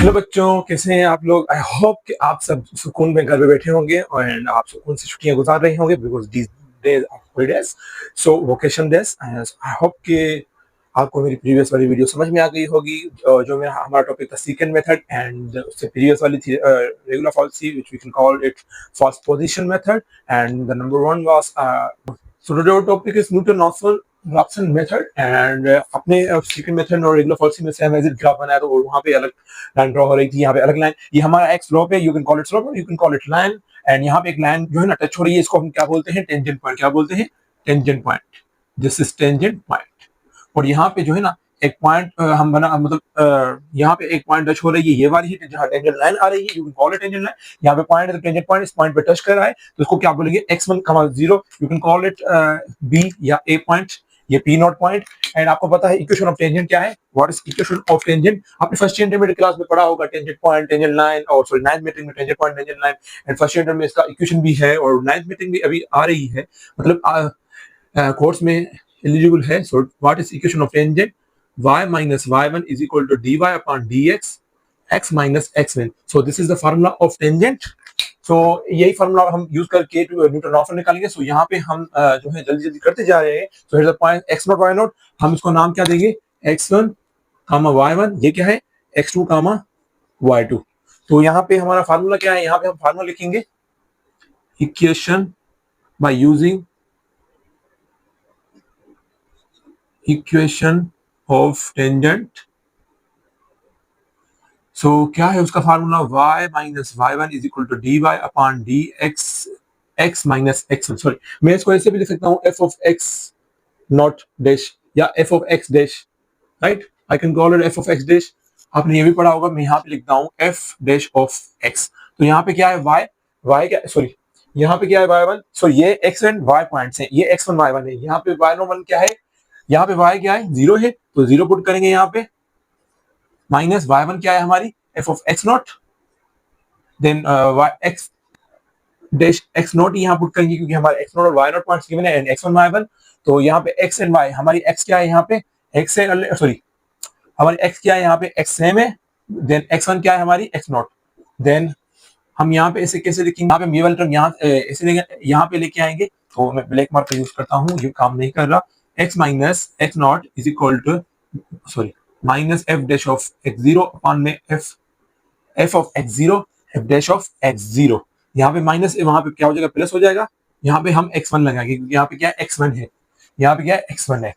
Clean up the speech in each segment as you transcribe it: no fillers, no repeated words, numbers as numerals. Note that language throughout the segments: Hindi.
हेलो बच्चों, कैसे हैं आप लोग। आई होप कि आप सब सुकून में घर पे बैठे होंगे एंड आप सुकून से छुट्टियां गुजार रहे होंगे because these days are holidays, so vacation days. I hope कि आपको मेरी प्रीवियस वाली वीडियो समझ में आ गई होगी। जो मेरा हमारा टॉपिक था सीकेंड मेथड एंड उससे प्रीवियस वाली थी regula falsi which we can call it false position method and the number one was so the topic is Newton-Raphson method and अपने सेकंड मेथड और रेगुलर फॉल्सी में से हम एग्जिट ग्राफ बनाया तो वहां पे अलग लाइन ड्रॉ हो रही थी, यहाँ पे अलग लाइन। ये हमारा एक्स स्लोप है, you can call it slope और you can call it line. And यहाँ पे एक लाइन जो है ना टच हो रही है, इसको हम क्या बोलते हैं, टेंजेंट पॉइंट। क्या बोलते हैं, tangent point. This is tangent point. और यहाँ पे जो है ना एक पॉइंट हम बना, मतलब यहाँ पे एक पॉइंट टच हो रही है, ये वाली है जहाँ टेंजेंट लाइन आ रही है, you can call it tangent line. यहाँ पे पॉइंट है तो टेंजेंट पॉइंट इस पॉइंट पे टच कर रहा है तो इसको क्या बोलेंगे, x1, 0, you can call it b या a पॉइंट, ये p नॉट पॉइंट। एंड आपको पता है इक्वेशन ऑफ टेंजेंट क्या है, what is equation of tangent. आपने फर्स्ट इंटरमीडिएट क्लास में पढ़ा होगा टेंजेंट पॉइंट, टेंजेंट लाइन, और सॉरी नाइन्थ मीटिंग में tangent point, tangent line. And first inter में इसका इक्वेशन भी है और नाइन्थ मीटिंग भी अभी आ रही है, मतलब कोर्स में एलिजिबल है। So what is equation of tangent, y minus y1 is equal to dy upon dx, x minus x1. So this is the formula of tangent. So यही फॉर्मूला हम यूज करके न्यूटन-रॉफ्सन निकालेंगे। सो यहाँ पे हम जो है जल्दी जल्दी करते जा रहे हैं। So here is the point x0 y0, हम इसको नाम क्या देंगे, x1 y1, ये क्या है x2 y2। तो यहाँ पे हमारा फार्मूला क्या है, यहाँ पे हम फार्मूला लिखेंगे equation by using equation of tangent. So क्या है उसका formula, y minus y1 is equal to dy upon dx x minus x1। Sorry, मैं इसको ऐसे भी लिख सकता हूँ f of x not dash या f of x dash, right. I can call it f of x dash. आपने ये भी पढ़ा होगा, मैं यहाँ पे लिखता हूँ f डैश ऑफ x। तो यहाँ पे क्या है y क्या, सॉरी यहाँ पे क्या है y1, सो ये x एंड y पॉइंट्स हैं, ये x1 y1 है। यहाँ पे y1 क्या है, यहाँ पे y क्या है, 0 है, तो 0 पुट करेंगे यहाँ पे। माइनस y1 क्या है हमारी, f of x naught, then y x dash x naught यहाँ पुट करेंगे क्योंकि हमारे x नॉट और y नॉट पॉइंट्स गिवन है एंड x1 y1। तो यहाँ पे x एंड y, हमारी x क्या है यहाँ पे, x है, सॉरी हमारी x क्या है यहाँ पे, x सेम है, देन x1 क्या है हमारी, x नॉट। देन हम यहाँ पे इसे कैसे लिखेंगे, यहाँ पे हम ये वाला टर्म यहाँ ऐसे यहाँ पे लेके आएंगे। तो मैं ब्लैक मार्क का यूज करता हूँ, ये काम नहीं कर रहा। x minus x naught is equal to, sorry minus f dash of x0 upon में f of x0 f dash of x0। यहाँ पे माइनस है, वहां पे क्या हो जाएगा, प्लस हो जाएगा। यहाँ पे हम x1 लगाएंगे क्योंकि यहाँ पे क्या है, x1 है, यहाँ पे क्या है, x1 है,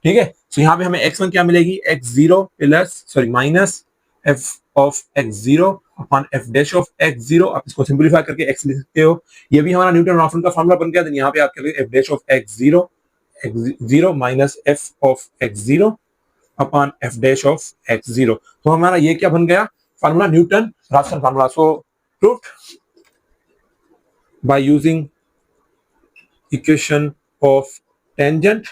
ठीक है। तो यहाँ पे हमें x1 क्या मिलेगी, x0 plus, sorry minus f of x0 upon f dash of x0। आप इसको सिंपलीफाई करके x लिख सकते हो। ये भी हमारा न्यूटन-रॉफ्सन का फॉर्मूला बन गया। यहाँ पे आप क्या f dash of x0 minus f of x0 upon f dash of x0। तो हमारा ये क्या बन गया, formula, Newton Raphson formula. So proved by using equation of tangent.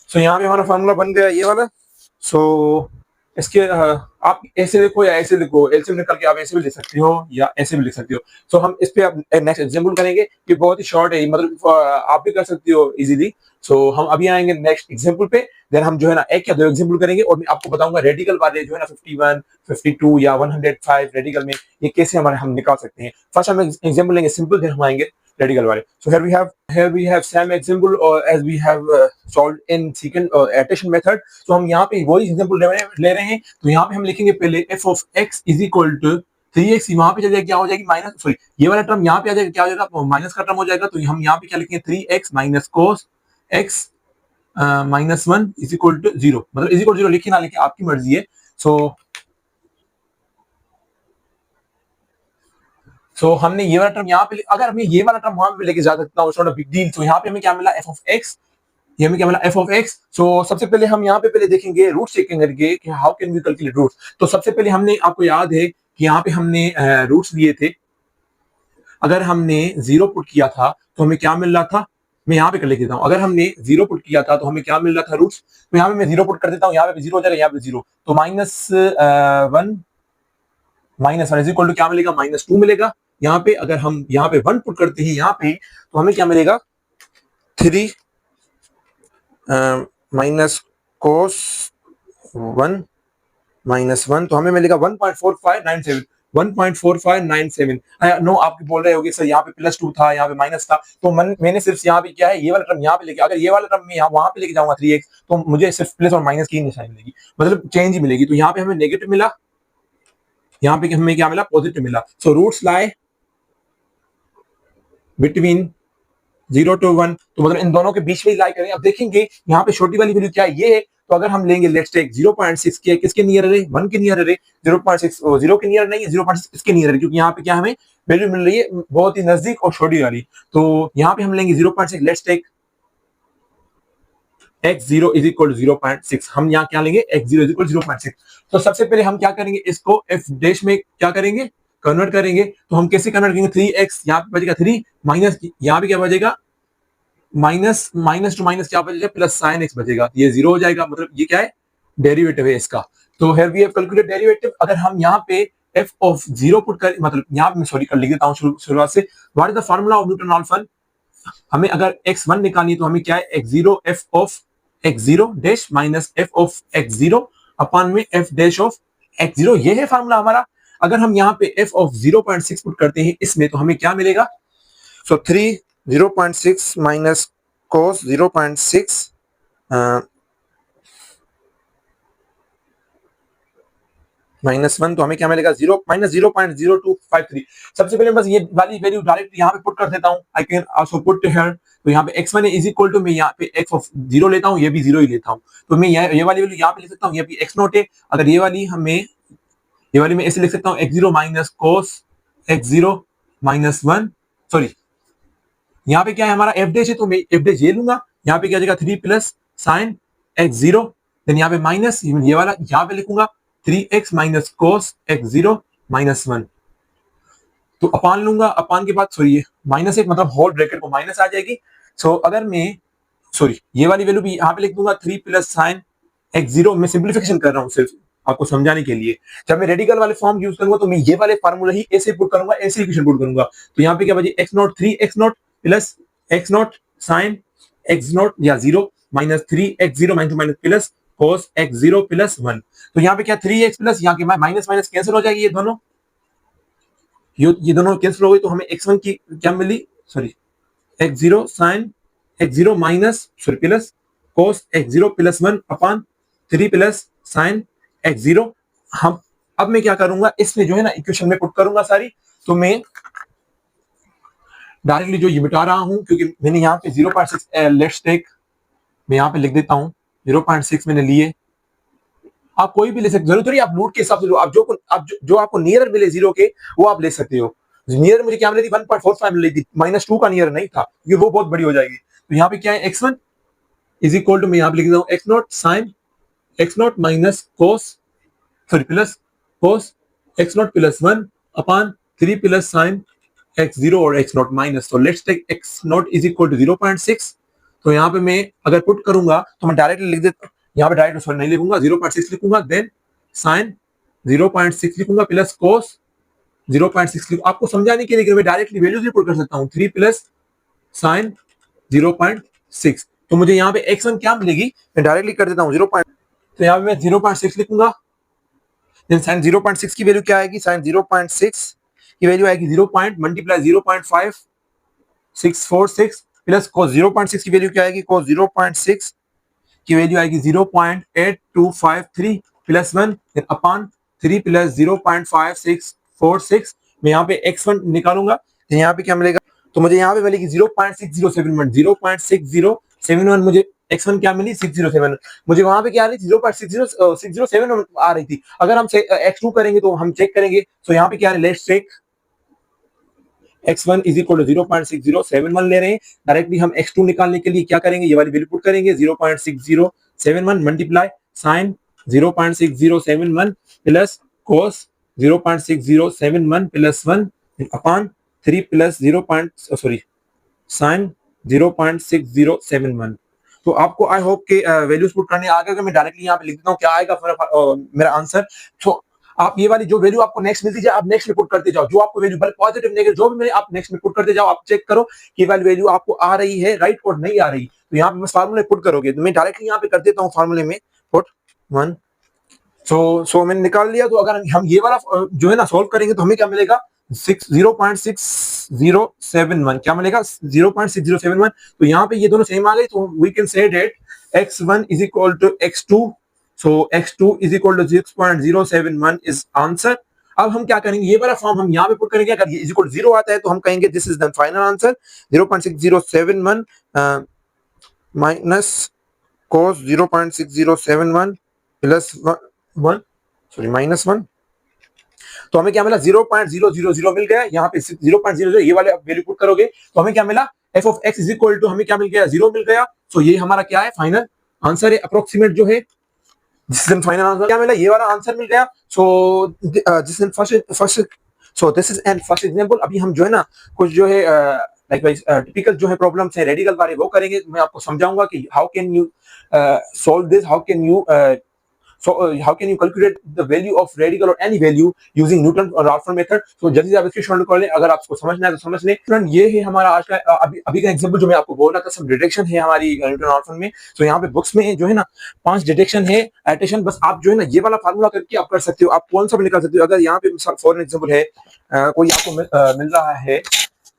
So यहाँ पे हमारा फार्मूला बन गया ये वाला। सो इसके आप ऐसे लिखो या ऐसे लिखो, एलसीएम निकाल के आप ऐसे भी लिख सकते हो या ऐसे भी लिख सकते हो। सो हम इस पे अब नेक्स्ट एग्जांपल करेंगे, ये बहुत ही शॉर्ट है, मतलब आप भी कर सकते हो इजीली। सो हम अभी आएंगे नेक्स्ट एग्जांपल पे, देन हम जो है ना एक या दो एग्जांपल करेंगे और मैं आपको बताऊंगा रेडिकल वाले जो है ना 51, 52 या 105 रेडिकल में ये कैसे हमारे हम निकाल सकते हैं। फर्स्ट हम एग्जांपल लेंगे सिंपल, देन हम आएंगे रेडिकल वाले। So here we have same example as we have solved in secant addition method। तो हम यहाँ पे वही एग्जांपल ले रहे हैं। तो यहाँ पे हम लिखेंगे पहले f of x is equal to 3x, वहां पे चले क्या हो जाएगी, माइनस, सॉरी ये वाला टर्म यहाँ पे आ जाएगा, क्या हो जाएगा, माइनस का टर्म हो जाएगा। तो हम यहाँ पे क्या लिखेंगे, 3x minus cos x minus 1 is equal to 0, मतलब इज इक्वल 0 लिखे ना लिखे आपकी मर्जी है। सो हमने ये वाला टर्म यहाँ पे, अगर हमें ये वाला टर्म वहां पे लेके जा सकता हूँ, नॉट अ बिग डील। तो यहाँ पे हमें क्या मिला, f ऑफ x, ये हमें क्या मिला, f ऑफ x। सो सबसे पहले हम यहाँ पे पहले देखेंगे रूट चेकिंग करके कि how can we calculate roots. तो सबसे पहले हमने, आपको याद है कि यहाँ पे हमने रूट्स लिए थे। अगर हमने 0 पुट किया था तो हमें क्या मिल रहा था, मैं यहाँ पे कर लिख देता हूँ। अगर हमने 0 पुट किया था तो हमें क्या मिल रहा था, रूट्स। तो यहाँ पे मैं 0 पुट कर देता हूँ, यहाँ पे 0 हो जाएगा, यहाँ पे 0, तो -1 इज इक्वल टू क्या मिलेगा, -2 मिलेगा। यहाँ पे अगर हम यहाँ पे 1 पुट करते हैं यहाँ पे, तो हमें क्या मिलेगा, 3 माइनस कोस 1 -1 तो हमें मिलेगा 1.4597 1.4597। नो आप बोल रहे होगे सर यहाँ पे +2 था, यहाँ पे माइनस था, तो मैंने सिर्फ यहाँ पे क्या है ये वाला टर्म यहाँ पे लेके, अगर ये वाला टर्म मैं वहां पे लेके जाऊंगा 3x तो मुझे सिर्फ प्लस और माइनस की निशानी मिलेगी, मतलब चेंज ही मिलेगी। तो यहाँ पे हमें नेगेटिव मिला, यहाँ पे हमें क्या मिला, पॉजिटिव मिला। So roots lie between 0 to 1, तो मतलब इन दोनों के बीच में लाई करें। अब देखेंगे यहाँ पे छोटी वाली वैल्यू क्या है, ये है। तो अगर हम लेंगे लेट्स टेक 0.6 के, किसके नियर है, 1 के नियर है, 0.6 0 के नियर नहीं है, 0.6 इसके नियर है, क्योंकि यहाँ पे क्या हमें वैल्यू मिल रही है बहुत ही नजदीक और छोटी वाली। तो यहाँ पे हम लेंगे 0.6, let's take x0 is equal to 0.6। हम यहाँ क्या लेंगे, x0 इज इक्वल 0.6। तो सबसे पहले हम क्या करेंगे, इसको f डैश में क्या करेंगे, कन्वर्ट करेंगे। तो हम कैसे कन्वर्ट करेंगे, 3x यहाँ पे बचेगा 3 माइनस यहाँ पे क्या बचेगा, माइनस टू माइनस क्या बचेगा, प्लस साइन एक्स बचेगा, ये 0 हो जाएगा, मतलब ये क्या है, डेरिवेटिव है इसका। तो here we have calculated derivative. अगर हम यहाँ पे f ऑफ 0 पुट कर, मतलब यहाँ पे मैं सॉरी कर लिख देता हूँ शुरुआत से, what is the formula of Newton Raphson. हमें अगर x1 निकालनी है तो हमें क्या है, x0 f of x0 dash minus f of x0 अपान में f डैश ऑफ x0, ये है फार्मूला हमारा। अगर हम यहाँ पे f ऑफ 0.6 पुट करते हैं इसमें तो हमें क्या मिलेगा, सो 3 0.6 माइनस cos 0.6 -1, तो हमें क्या मिलेगा, -0.0253। सबसे पहले बस ये वाली वैल्यू डायरेक्ट यहाँ पे पुट कर देता हूँ, I can also put here. तो यहाँ पे x1 इज इक्वल टू, मैं यहाँ पे x ऑफ 0 लेता हूँ, ये भी 0 ही लेता हूँ, तो मैं ये वाली वैल्यू यहाँ पे लिख सकता हूँ, ये भी x0 है। अगर ये वाली मैं ऐसे लिख सकता हूँ, x0 minus cos x0 -1, sorry यहाँ पे क्या है हमारा f डैश है, तो मैं f डैश ये लूंगा, यहाँ पे क्या जाएगा 3 प्लस साइन x0, देन यहाँ पे माइनस ये वाला यहाँ पे लिखूंगा 3x माइनस cos x0 -1, तो अपान लूंगा, अपान के बाद सॉरी ये माइनस एक मतलब होल ब्रैकेट को माइनस आ जाएगी। सो अगर मैं सॉरी ये वाली वैल्यू भी यहाँ पे लिख दूंगा 3 प्लस साइन x0, मैं सिंप्लीफिकेशन कर रहा हूँ सिर्फ आपको समझाने के लिए। जब मैं रेडिकल वाले फॉर्म यूज करूंगा तो मैं ये वाले फार्मूला ही ऐसे पुट करूंगा, ऐसे इक्वेशन पुट करूंगा। तो यहाँ पे क्या बचे, x0 3x0 plus x0 sine x0 या 0 minus 3x0 minus plus cos x0 plus 1। तो यहाँ पे क्या 3x प्लस यहाँ के माइनस माइनस कैंसिल हो जाएगी, ये दोनों कैंसिल हो गई, तो हमें x1 की क्या मिली, sorry x0 sine x0 minus sorry plus cos x0 plus 1 upon 3 plus sine x0। हम अब मैं क्या करूंगा, इसमें जो है ना इक्वेशन में पुट करूंगा सारी। तो मैं डायरेक्टली जो ये मिटा रहा हूं, क्योंकि मैंने यहाँ पे 0.6 लेट्स टेक, मैं यहाँ पे लिख देता हूँ 0.6 मैंने लिए। आप कोई भी ले सकते, जरूरत नहीं आप रूट के हिसाब से लो, आप जो आपको नियर मिले 0 के वो आप ले सकते हो। नियर मुझे क्या मिली थी, 1.45 मिली थी, -2 का नियर नहीं था, क्योंकि वो बहुत बड़ी हो जाएगी। तो यहाँ पे क्या है, x1 इज इक्वल टू, मैं यहाँ पे लिख देता हूँ x0 sine x0 minus cos sorry plus cos x0 plus 1 upon 3 plus sine x0 और x0 माइनस। तो let's take x0 is equal to 0.6। तो यहाँ पे मैं अगर पुट करूंगा तो मैं डायरेक्टली लिख देता हूँ, यहाँ पे डायरेक्ट सॉरी नहीं लिखूंगा, 0.6 लिखूंगा, देन साइन 0.6 लिखूंगा प्लस कोस 0.6 लिखूंगा। आपको समझाने के लिए मैं डायरेक्टली वैल्यूज भी पुट कर सकता हूँ, 3 प्लस साइन 0.6। तो मुझे यहाँ पे x1 क्या मिलेगी, मैं डायरेक्टली कर देता हूँ 0. तो यहाँ पे मैं 0.6 लिखूंगा, देन साइन 0.6 की वैल्यू क्या आएगी, साइन 0.6 की वैल्यू आएगी 0 मल्टीप्लाई 0.5646 प्लस cos 0.6 की वैल्यू क्या आएगी, cos 0.6 की वैल्यू आएगी 0.8253 प्लस 1 अपान 3 प्लस 0.5646। मैं यहाँ पे x1 निकालूंगा, तो यहाँ पे क्या मिलेगा, तो मुझे यहाँ पे मिलेगी 0.6071 0.6071 मुझे x1 क्या मिली 607, मुझे वहां पे क्या आ रही थी 0.607 आ रही थी। अगर हम x2 करेंगे तो हम चेक करेंगे, तो यहाँ पे क्या है, let's check x1 is equal to 0.6071 ले रहे हैं। डायरेक्टली हम x2 निकालने के लिए क्या करेंगे, ये वाली वैल्यू पुट करेंगे, 0.6071 multiply sine 0.6071 plus cos 0.6071 plus 1 upon 3 plus 0. Sorry sine 0.6071। तो आपको आई होप के वैल्यूज पुट करने आ गया। मैं डायरेक्टली यहाँ पे लिख देता हूँ क्या आएगा मेरा आंसर। तो आप ये वाली जो वैल्यू आपको नेक्स्ट मिलती जाए आप नेक्स्ट में पुट करते जाओ, जो आपको वैल्यू पॉजिटिव नेगेटिव जो भी आप नेक्स्ट में पुट करते जाओ, आप चेक करो कि वाली वैल्यू आपको आ रही है राइट और नहीं आ रही। तो यहाँ पे बस फार्मूले पुट करोगे, तो मैं डायरेक्टली यहाँ पे कर देता हूँ फार्मूले में पुट 1 सो मैंने निकाल लिया। तो अगर हम ये वाला जो है ना सॉल्व करेंगे तो हमें क्या मिलेगा 0.6071 क्या मिलेगा 0.6071। तो यहाँ पे ये दोनों सेम आ गए तो we can say that x1 is equal to x2। So x2 is equal to 6.071 is answer. अब हम क्या करेंगे ये वाला फॉर्म हम यहाँ पे पुट करेंगे। अगर ये इज इक्वल 0 आता है तो हम कहेंगे this is the final answer 0.6071 minus cos 0.6071 plus 1 sorry minus 1। तो हमें क्या मिला 0.000 मिल गया। यहाँ पे 0.00 ये वाले वैल्यू पुट करोगे तो हमें क्या मिला f of x is equal to हमें क्या मिल गया 0 मिल गया। सो ये हमारा क्या है फाइनल आंसर है अप्रोक्सीमेट जो है जिससे फाइनल आंसर क्या मिला ये वाला आंसर मिल गया। So this is first so this is and first example. अभी हम जो है ना कुछ जो है लाइक टिपिकल जो है प्रॉब्लम्स है रेडिकल वाले वो करेंगे। मैं आपको समझाऊंगा कि how can you solve this, how can you so how can you calculate the value of radical or any value using Newton or Raphson method। so जल्दी से आप इसके सॉल्व कर लें। अगर आपको समझना है तो समझ लें। फ्रेंड ये है हमारा आज का अभी का एग्जांपल जो मैं आपको बोल रहा था। सब डिटेक्शन है हमारी न्यूटन राफसन में। तो यहाँ पे बुक्स में जो है ना 5 डिटेक्शन है एडिशन। बस आप जो है ना ये वाला फार्मूला करके आप कर सकते हो। आप कौन सा भी निकाल सकते हो। अगर यहाँ पे फॉर एग्जाम्पल है कोई आपको मिल रहा है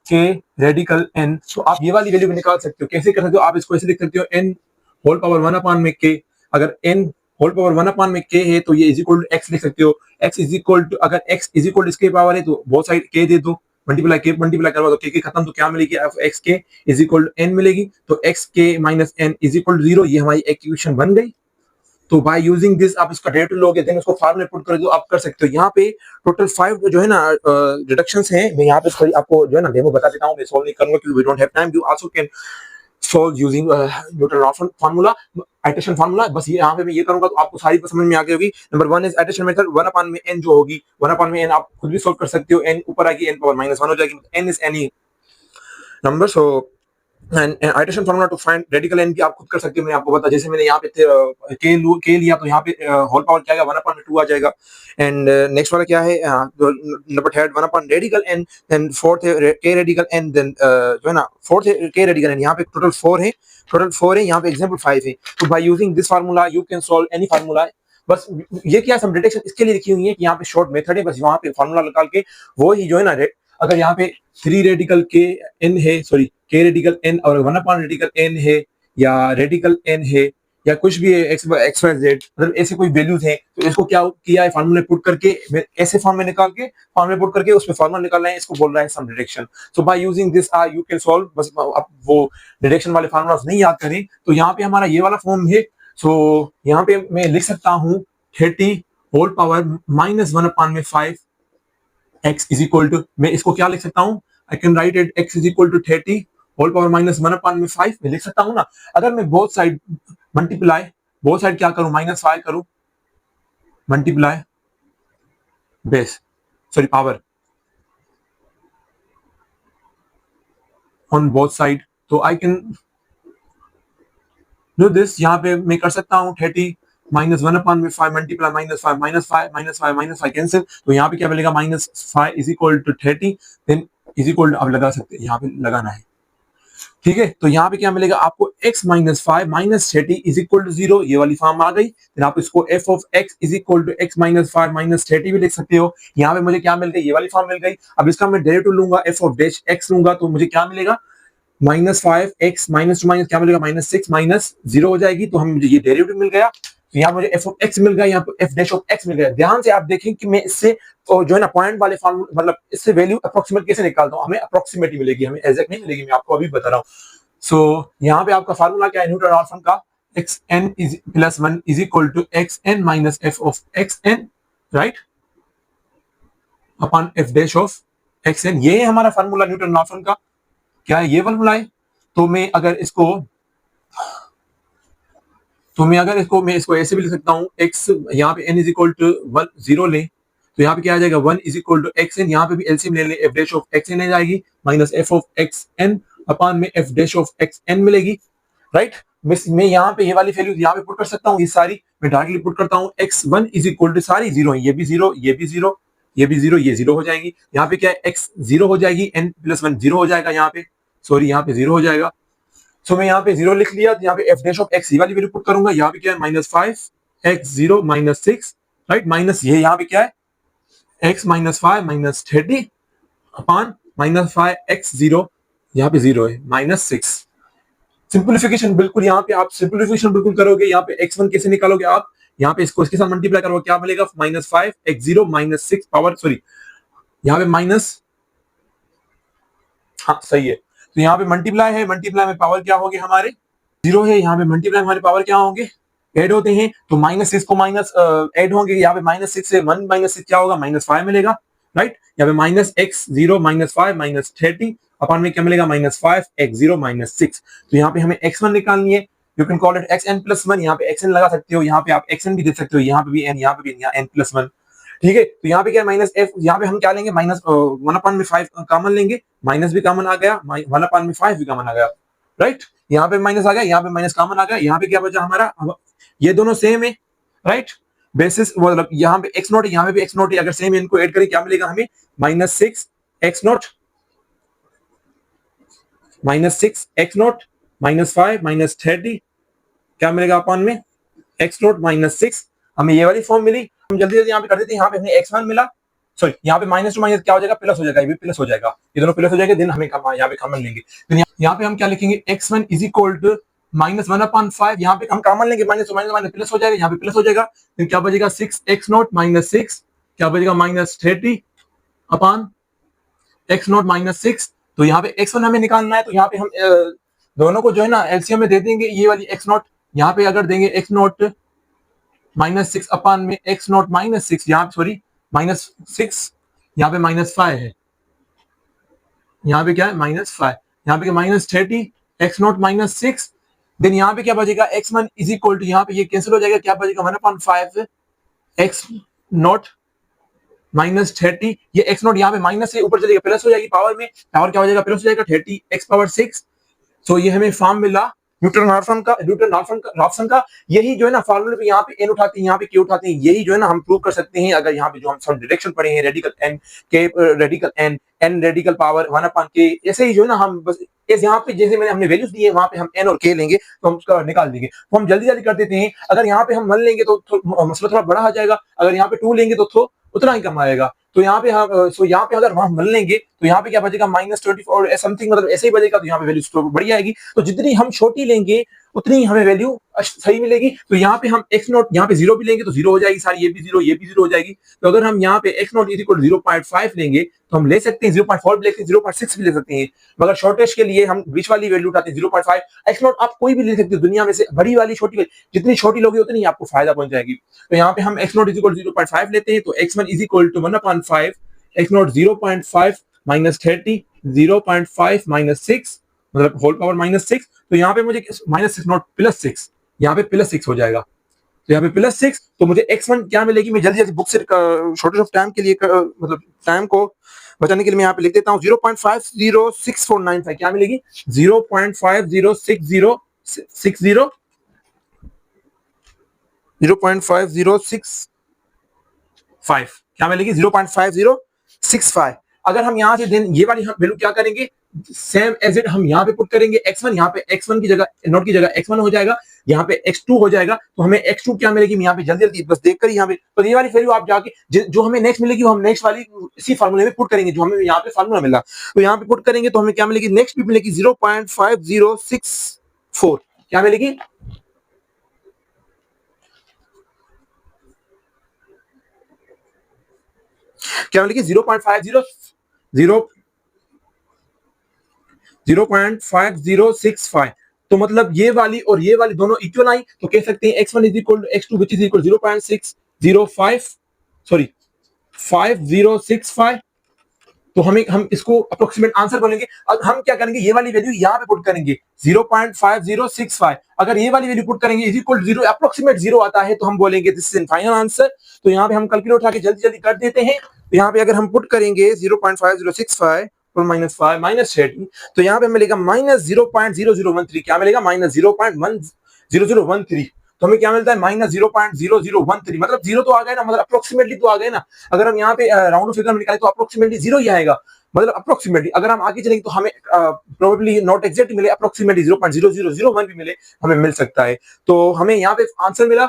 के रेडिकल n तो आप ये वाली वैल्यू भी निकाल सकते हो। कैसे कर सकते हो आप इसको ऐसे लिख सकते हो n होल पावर 1 अपॉन में k। अगर n होल पावर 1 अपॉन में k है तो ये इज इक्वल टू x लिख सकते हो। x इज इक्वल टू अगर x इज इक्वल टू इसके पावर है तो बहुत साइड k दे दो मल्टीप्लाई k मल्टीप्लाई करवा दो k खत्म तो क्या मिलेगी x k is equal to n मिलेगी। तो x k minus n is equal to 0 ये हमारी इक्वेशन बन गई। तो बाय यूजिंग दिस आप इसका डेरिवेटिव लोगे देन उसको फार्मूला पुट कर दो आप कर सकते हो। यहाँ पे टोटल 5 जो है ना डिडक्शंस हैं। मैं यहाँ पे आपको जो है ना डेमो बता देता हूँ। मैं सॉल्व नहीं करूंगा क्योंकि we don't have time. You also can solve using Newton Raphson formula addition formula. बस ये यहाँ पे मैं ये करूंगा तो आपको सारी समझ में आ गई होगी। Number 1 is addition method 1 upon में n जो होगी 1 अपॉन में n आप खुद भी सॉल्व कर सकते हो। n ऊपर आएगी n पावर -1 हो जाएगी। n is any number. So and iteration formula to find radical n की आप खुद कर सकते हो। मैंने आपको बता जैसे मैंने यहाँ पे के लिया तो यहाँ पे होल पावर क्या आएगा 1 अपॉन 2 आ जाएगा। एंड नेक्स्ट वाला क्या है number third 1 upon radical n then fourth है के रेडिकल n देन जो है ना फोर्थ है के रेडिकल n। यहाँ पे टोटल 4 है यहाँ पे एग्जांपल 5 है। तो bye using this formula you can solve any formula. बस ये क्या सम डिटेक्शन इसके लिए लिखी हुई है कि यहाँ पे शॉर्ट मेथड है। बस वहां पे फार्मूला निकाल के वो ही जो है ना अगर यहाँ पे 3 रेडिकल के n है सॉरी के रेडिकल n और 1 अपॉन रेडिकल n है या रेडिकल n है या कुछ भी है एक्स वाई जेड मतलब ऐसे कोई वैल्यूज हैं तो इसको क्या किया है फार्मूले पुट करके ऐसे फॉर्म में निकाल के फार्मूले पुट करके उसमें फार्मूला निकालना है। इसको बोल रहा है sum detection. So by using this you can solve. बस अब वो डिटेक्शन वाले फार्मूलास नहीं याद करें तो यहाँ पे हमारा ये वाला फॉर्म है। सो यहाँ पे मैं लिख सकता हूँ 30 होल पावर -1 अपॉन में 5 x इज इक्वल टू मैं इसको क्या लिख सकता हूँ I can write it x is equal to 30 whole power -1 upon में 5 मैं लिख सकता हूँ ना। अगर मैं both side multiply both side क्या करूं -5 करूं multiply base sorry power on both side तो आई कैन डू दिस। यहाँ पे मैं कर सकता हूँ 30 -1 अपॉन में 5 मल्टीप्लाई -5 कैंसिल। तो यहाँ पे क्या मिलेगा -5 is equal to 30 then is equal to अब लगा सकते हैं यहाँ पे लगाना है ठीक है। तो यहाँ पे क्या मिलेगा आपको x -5 -30 इज इक्वल टू 0 ये वाली फॉर्म आ गई। फिर आप इसको f of x is equal to x -5 -30 भी लिख सकते हो। यहाँ पे मुझे क्या मिल गई ये वाली फॉर्म मिल गई। अब इसका मैं डेरिवेटिव लूंगा f ऑफ डैश x लूंगा तो मुझे क्या मिलेगा -5 x माइनस टू माइनस क्या मिलेगा -6 -0 हो जाएगी। तो हम मुझे ये डेरिवेटिव मिल गया। तो यहाँ मुझे f ऑफ x मिल गया यहाँ पे f डैश ऑफ x मिल गया। ध्यान से आप देखें कि मैं इससे तो जो है ना पॉइंट वाले फॉर्मूला मतलब इससे वैल्यू अप्रोक्सीमेट कैसे निकालता हूँ। हमें अप्रोक्सीमेट ही मिलेगी हमें एग्जैक्ट नहीं मिलेगी। मैं आपको अभी बता रहा हूँ। सो यहाँ पे आपका फार्मूला क्या है न्यूटन राफसन का xn is +1 is equal to xn minus f of xn right upon f dash of xn। ये है हमारा फार्मूला न्यूटन राफसन का। क्या है ये फार्मूला है। तो मैं अगर इसको मैं इसको ऐसे भी लिख सकता हूँ x यहाँ पे n इज इक्वल टू 0 ले तो यहाँ पे क्या आ जाएगा 1 इज इक्वल टू xn। यहाँ पे भी एलसीएम ले ले f डैश ऑफ xn आ जाएगी minus f of xn upon में f डैश ऑफ xn मिलेगी राइट। मैं यहाँ पे ये वाली वैल्यू यहाँ पे पुट कर सकता हूँ। ये सारी मैं डायरेक्टली पुट करता हूँ x1 इज इक्वल टू सारी 0 है ये भी 0 ये भी 0 ये भी 0 ये 0 हो जाएगी। यहाँ पे क्या है x 0 हो जाएगी n +1 0 हो जाएगा यहाँ पे सॉरी यहाँ पे 0 हो जाएगा। सो मैं यहाँ पे 0 लिख लिया तो यहाँ पे f डैश ऑफ x ये वाली वैल्यू पुट करूंगा। यहाँ पे क्या है -5 x 0 -6 राइट, माइनस ये यहाँ पे क्या है, x minus 5 minus 30 upon minus 5 x 0, यहाँ पे 0 है, माइनस 6। सिंप्लीफिकेशन बिल्कुल यहाँ पे आप सिंप्लीफिकेशन बिल्कुल करोगे, यहाँ पे x1 कैसे निकालोगे आप, यहाँ पे इसको इसके साथ मल्टीप्लाई करोगे, क्या मिलेगा, minus 5 x 0 minus 6 power, sorry यहाँ पे माइनस, हाँ सही है, तो यहाँ पे मल्टीप्लाई है, मल्टीप्लाई में पावर क्या होगी हमारे, 0 है, यहाँ पे मल्टीप्लाई हमारे पावर क्या होंगे, ऐड होते हैं, तो माइनस 6 को माइनस ऐड होंगे, यहाँ पे माइनस 6 से 1 माइनस 6 क्या होगा, माइनस 5 मिलेगा, राइट, यहाँ पे minus x 0 minus 5 minus 30 upon में क्या मिलेगा, माइनस 5 x 0 माइनस 6। तो यहाँ पे हमें x1 निकालनी है, you can call it xn plus 1, यहाँ पे xn लगा सकते हो, यहाँ पे आप xn भी दे सकते हो, यहाँ पे भी n, यहाँ पे भी n प्लस 1, ठीक है। तो यहाँ पे क्या माइनस f, यहाँ पे हम क्या लेंगे, माइनस 1/5 कॉमन लेंगे, माइनस भी कॉमन आ गया, 1/5 भी कॉमन आ गया, राइट, यहाँ पे माइनस आ गया, यहाँ पे माइनस कॉमन आ गया, यहाँ पे क्या बचा हमारा, ये दोनों सेम है, राइट, बेसिस मतलब यहाँ पे x नॉट है, यहाँ पे भी x नॉट है, अगर सेम है इनको ऐड करें क्या मिलेगा हमें, minus 6 x naught minus 5 minus 30 क्या मिलेगा अपॉन में x नॉट माइनस 6, हमें ये वाली फॉर्म मिली। हम जल्दी जल्दी यहाँ पे कर देते हैं, यहाँ पे हमें x1 मिला, सॉरी यहाँ पे माइनस टू माइनस क्या हो जाएगा, प्लस हो जाएगा, ये भी प्लस हो जाएगा, ये दोनों प्लस हो जाएंगे, देन हमें यहाँ पे कॉमन लेंगे, तो यहाँ पे हम क्या लिखेंगे, x1 is equal to minus 1/5, यहाँ पे हम कॉमन लेंगे, माइनस माइनस माइनस प्लस हो जाएगा, यहाँ पे प्लस हो जाएगा, फिर क्या बचेगा 6x नॉट माइनस 6, क्या बचेगा minus 30 upon x naught minus 6। तो यहाँ पे x1 हमें निकालना है, तो यहाँ पे हम दोनों को जो है ना एलसीएम में दे देंगे, ये वाली x नॉट यहाँ पे अगर देंगे x नॉट माइनस 6 अपॉन में x नॉट माइनस 6, यहाँ सॉरी माइनस 6, यहाँ पे माइनस 5 है, यहाँ पे क्या है माइनस 5, यहाँ पे minus 30 x naught minus 6, then यहाँ पे क्या बचेगा x1 इज इक्वल टू, यहाँ पे ये कैंसिल हो जाएगा, क्या बचेगा 1/5 x नॉट माइनस 30, ये x नॉट यहाँ पे माइनस से ऊपर चलेगा प्लस हो जाएगी, पावर में पावर क्या हो जाएगा, प्लस हो जाएगा 30 x पावर 6। सो ये हमें फॉर्म मिला न्यूटन-रॉफ्सन का, यही जो है ना फार्मूले पे यहाँ पे n उठाते हैं, यहाँ पे k उठाते हैं, यही जो है ना हम प्रूव कर सकते हैं, अगर यहाँ पे जो हम सब डायरेक्शन पढ़े हैं, radical n k radical n radical power 1/k, ऐसे ही जो है ना हम बस इस यहाँ पे जैसे मैंने हमने वैल्यूज दिए वहां पे हम n और k लेंगे तो हम उसका निकाल देंगे, तो हम जल्दी जल्दी कर देते हैं। अगर यहाँ पे हम 1 लेंगे तो मसला थोड़ा बड़ा आ जाएगा, अगर यहाँ पे 2 लेंगे तो उतना ही कम आएगा, तो यहाँ पे हम यहाँ पे अगर वहां 1 लेंगे तो यहाँ पे क्या बचेगा माइनस 24 और समथिंग, मतलब ऐसे ही बचेगा, तो यहाँ पे वैल्यू बढ़िया आएगी, तो जितनी हम छोटी लेंगे उतनी ही हमें वैल्यू सही मिलेगी। तो यहाँ पे हम x नॉट यहाँ पे 0 भी लेंगे तो 0 हो जाएगी सारी, ये भी 0 ये भी 0 हो जाएगी, तो अगर हम यहाँ पे x नॉट इज इक्वल 0.5 लेंगे तो हम ले सकते हैं 0.4 भी ले सकते हैं, 0.6 भी ले सकते हैं, मगर शॉर्टेज के लिए हम बीच वाली वैल्यू उठाते हैं 0.5। x नॉट आप कोई भी ले सकते हो दुनिया में से, बड़ी वाली छोटी वाली, जितनी छोटी लोगे उतनी आपको फायदा पहुंच जाएगी। तो यहाँ पे हम x नॉट इज इक्वल 0.5 लेते हैं, तो x1 is equal to 1/5 x naught 0.5 minus 30 0.5 minus 6 मतलब होल पावर माइनस 6, तो यहाँ पे मुझे माइनस 6 नॉट प्लस 6, यहाँ पे प्लस 6 हो जाएगा, तो यहाँ पे प्लस 6, तो मुझे x1 क्या मिलेगी, मैं जल्दी जल्दी बुक से शॉर्टेज ऑफ टाइम के लिए मतलब टाइम को बचाने के लिए मैं यहाँ पे लिख देता हूँ 0.506495 क्या मिलेगी 0.5065 क्या मिलेगी 0.5065। अगर हम यहाँ से देन ये वाली हम वैल्यू क्या करेंगे, सेम एज इट हम यहाँ पे पुट करेंगे x1, यहाँ पे x1 की जगह नॉट की जगह x1 हो जाएगा, यहाँ पे x2 हो जाएगा, तो हमें x2 क्या मिलेगी, मैं यहाँ पे जल्दी जल्दी बस देख कर यहाँ पे, तो ये वाली वैल्यू आप जाके जो हमें नेक्स्ट मिलेगी वो हम नेक्स्ट वाली इसी फार्मूले में पुट करेंगे, जो हमें यहाँ पे फार्मूला मिला, तो यहाँ पे पुट करेंगे तो हमें क्या मिलेगी, नेक्स्ट भी मिलेगी 0.5064 क्या मिलेगी, क्या मिलेगी 0.5065। तो मतलब ये वाली और ये वाली दोनों इक्वल आई, तो कह सकते हैं x1 is equal to x2 which is equal 0.605 sorry 5065। तो हम इसको अप्रोक्सीमेट आंसर बोलेंगे। अब हम क्या करेंगे, ये वाली वैल्यू यहाँ पे पुट करेंगे 0.5065, अगर ये वाली वैल्यू पुट करेंगे इज इक्वल 0 अप्रोक्सीमेट 0 आता है तो हम बोलेंगे दिस इज फाइनल आंसर। तो यहाँ पे हम कैलकुलेटर उठा के जल्दी जल्दी कर देते हैं। तो यहाँ पे अगर हम पुट करेंगे 0.5065 और माइनस 5 माइनस 30, तो यहाँ पे मिलेगा माइनस 0.0013, क्या मिलेगा माइनस 0.0013, तो हमें क्या मिलता है माइनस 0.0013, मतलब जीरो तो आ गए ना, मतलब अप्रोक्सीमेटली तो आ गए ना। अगर हम यहाँ पे राउंड फिगर में निकालें तो अप्रोक्सीमेटली जीरो ही आएगा, मतलब अप्रोक्सीमेटली। अगर हम आगे चलेंगे तो हमें प्रोबेबली नॉट एग्जैक्ट मिले, अप्रोक्सीमेटली 0.0001 भी मिले, हमें मिल सकता है। तो हमें यहाँ पे आंसर मिला।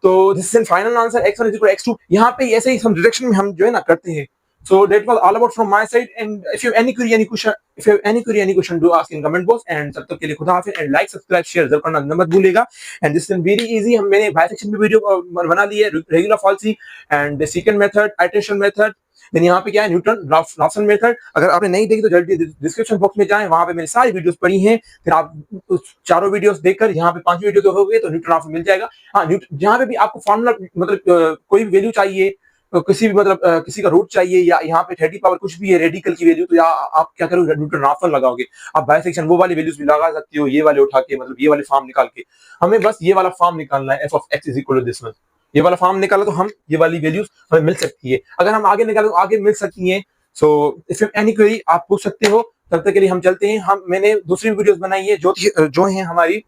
तो this is final answer x1 is equal to x2। यहाँ पे ऐसे ही हम डिरेक्शन में हम जो है ना करते हैं। So that was all about from my side, and if you have any query, any question, do ask in comment box, and तब तक के लिए खुदा हाफिज़, and like, subscribe, share जरूर करना मत भूलिएगा। And this is very easy, हम मैंने बायसेक्शन में वीडियो बना ली है, regula falsi and secant method, iteration method. Then यहाँ पे क्या है, न्यूटन राफसन मेथड। अगर आपने नहीं देखी तो जल्दी डिस्क्रिप्शन बॉक्स में जाएं, वहां पे मैंने सारी वीडियोस पड़ी हैं। फिर आप उस चारों वीडियोस देखकर यहाँ पे 5 वीडियो के हो गए तो न्यूटन राफसन मिल जाएगा। हाँ, जहाँ पे भी आपको फॉर्मूला मतलब कोई भी वैल्यू चाहिए, किसी भी मतलब किसी का रूट चाहिए, या यहाँ पे 30 पावर कुछ भी है रेडिकल की वैल्यू, तो या आप क्या करोगे, न्यूटन राफसन लगाओगे। आप बायसेक्शन वो वाली वैल्यूज भी लगा सकते हो, ये वाले उठा के, मतलब ये वाले फॉर्म निकाल के। हमें बस ये वाला फॉर्म निकालना है, f of x is equal to this one। ये वाला फॉर्म निकाला तो हम ये वाली वैल्यूज हमें मिल सकती है। अगर हम आगे निकालें तो आगे मिल सकती है। So if you any query आप पूछ सकते हो। तब तक के लिए हम चलते हैं। मैंने दूसरी वीडियोस बनाई है जो है हमारी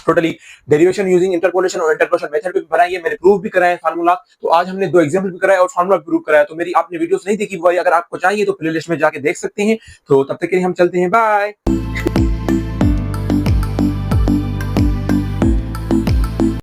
टोटली डेरिवेशन यूजिंग इंटरपोलेशन और इंटरपोलेशन मेथड पे बनाई है। मैंने प्रूफ भी कराया है फार्मूला। तो आज हमने 2 एग्जांपल भी कराया और फार्मूला भी प्रूव कराया। तो मेरी आपने वीडियोस नहीं देखी, अगर आपको चाहिए तो प्लेलिस्ट में जाके देख सकते हैं। तो तब तक के लिए हम चलते हैं, बाय।